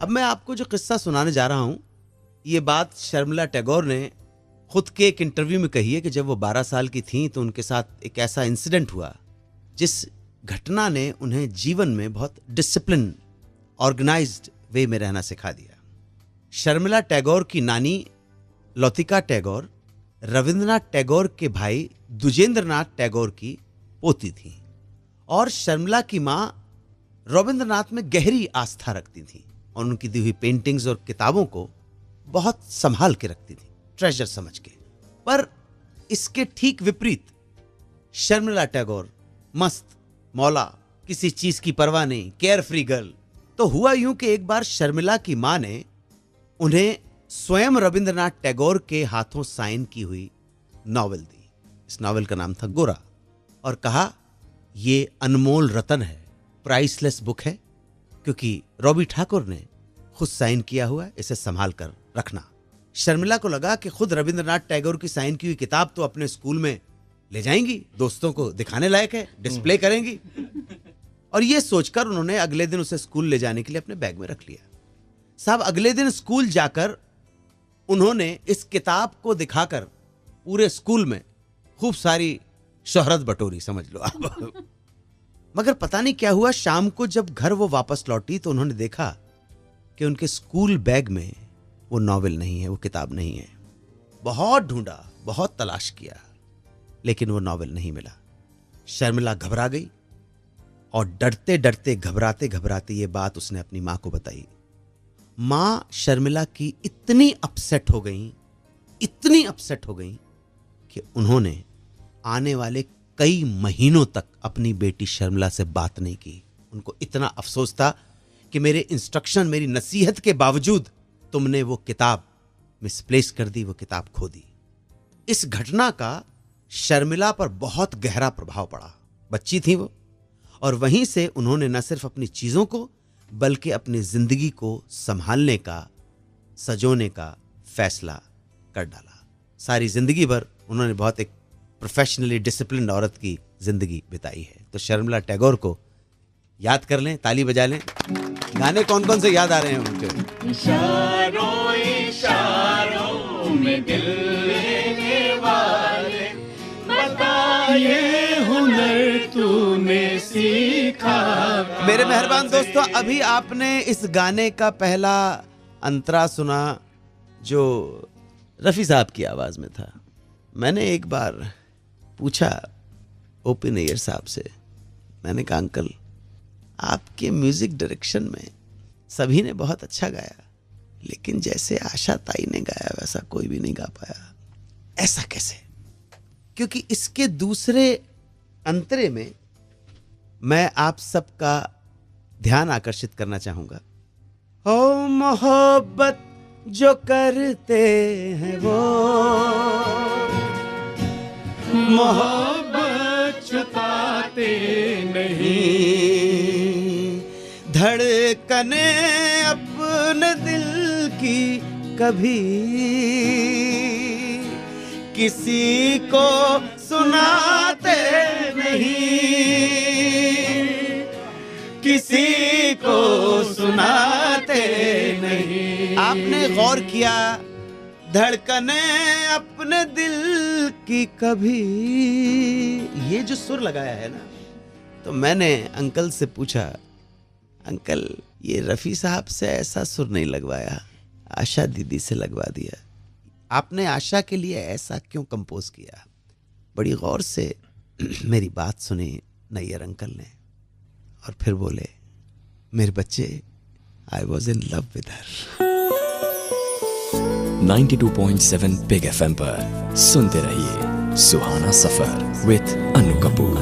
अब मैं आपको जो किस्सा सुनाने जा रहा हूं, ये बात शर्मिला टैगोर ने खुद के एक इंटरव्यू में कही है कि जब वो 12 साल की थीं तो उनके साथ एक ऐसा इंसिडेंट हुआ जिस घटना ने उन्हें जीवन में बहुत डिसिप्लिन, ऑर्गेनाइज्ड वे में रहना सिखा दिया। शर्मिला टैगोर की नानी लौतिका टैगोर रविंद्रनाथ टैगोर के भाई द्विजेंद्रनाथ टैगोर की पोती थी और शर्मिला की मां रविंद्रनाथ में गहरी आस्था रखती थी और उनकी दी हुई पेंटिंग्स और किताबों को बहुत संभाल के रखती थी, ट्रेजर समझ के। पर इसके ठीक विपरीत शर्मिला टैगोर मस्त मौला, किसी चीज की परवाह नहीं, केयर फ्री गर्ल। तो हुआ यूं कि एक बार शर्मिला की मां ने उन्हें स्वयं रविंद्रनाथ टैगोर के हाथों साइन की हुई नॉवेल दी। इस नॉवेल का नाम था गोरा और कहा ये अनमोल रतन है, प्राइसलेस बुक है, क्योंकि रॉबी ठाकुर ने खुद साइन किया हुआ है, इसे संभाल कर रखना। शर्मिला को लगा कि खुद रविंद्रनाथ टैगोर की साइन की हुई किताब तो अपने स्कूल में ले जाएंगी, दोस्तों को दिखाने लायक है, डिस्प्ले करेंगी। और यह सोचकर उन्होंने अगले दिन उसे स्कूल ले जाने के लिए अपने बैग में रख लिया। साहब, अगले दिन स्कूल जाकर उन्होंने इस किताब को दिखाकर पूरे स्कूल में खूब सारी शोहरत बटोरी, समझ लो आप। मगर पता नहीं क्या हुआ, शाम को जब घर वो वापस लौटी तो उन्होंने देखा कि उनके स्कूल बैग में वो नॉवेल नहीं है, वो किताब नहीं है। बहुत ढूंढा, बहुत तलाश किया, लेकिन वो नॉवेल नहीं मिला। शर्मिला घबरा गई और डरते डरते, घबराते घबराते ये बात उसने अपनी मां को बताई। मां शर्मिला की इतनी अपसेट हो गई, इतनी अपसेट हो गई कि उन्होंने आने वाले कई महीनों तक अपनी बेटी शर्मिला से बात नहीं की। उनको इतना अफसोस था कि मेरे इंस्ट्रक्शन, मेरी नसीहत के बावजूद तुमने वो किताब मिसप्लेस कर दी, वो किताब खो दी। इस घटना का शर्मिला पर बहुत गहरा प्रभाव पड़ा। बच्ची थी वो, और वहीं से उन्होंने न सिर्फ अपनी चीजों को बल्कि अपनी जिंदगी को संभालने का, सजोने का फैसला कर डाला। सारी जिंदगी भर उन्होंने बहुत एक प्रोफेशनली डिसिप्लिन्ड औरत की जिंदगी बिताई है। तो शर्मिला टैगोर को याद कर लें, ताली बजा लें। गाने कौन कौन से याद आ रहे हैं उनके? इशारों इशारों में दिल लेने वाले, बता ये हुनर तूने सीखा। मेरे मेहरबान दोस्तों, अभी आपने इस गाने का पहला अंतरा सुना जो रफी साहब की आवाज में था। मैंने एक बार पूछा ओपी नैयर साहब से, मैंने कहा अंकल, आपके म्यूजिक डायरेक्शन में सभी ने बहुत अच्छा गाया, लेकिन जैसे आशा ताई ने गाया वैसा कोई भी नहीं गा पाया। ऐसा कैसे? क्योंकि इसके दूसरे अंतरे में मैं आप सबका ध्यान आकर्षित करना चाहूंगा। ओ मोहब्बत जो करते हैं वो मोहब्बत छुपाते नहीं, धड़कने अपने दिल की कभी किसी को सुनाते नहीं, किसी को सुनाते नहीं। आपने गौर किया, धड़कने अपने दिल की कभी, ये जो सुर लगाया है ना, तो मैंने अंकल से पूछा, अंकल ये रफी साहब से ऐसा सुर नहीं लगवाया, आशा दीदी से लगवा दिया। आपने आशा के लिए ऐसा क्यों कंपोज किया? बड़ी गौर से मेरी बात सुनी नैयर अंकल ने और फिर बोले, मेरे बच्चे, I was in love with her. 92.7 big FM पर सुनते रहिए सुहाना सफर विद अनु कपूर।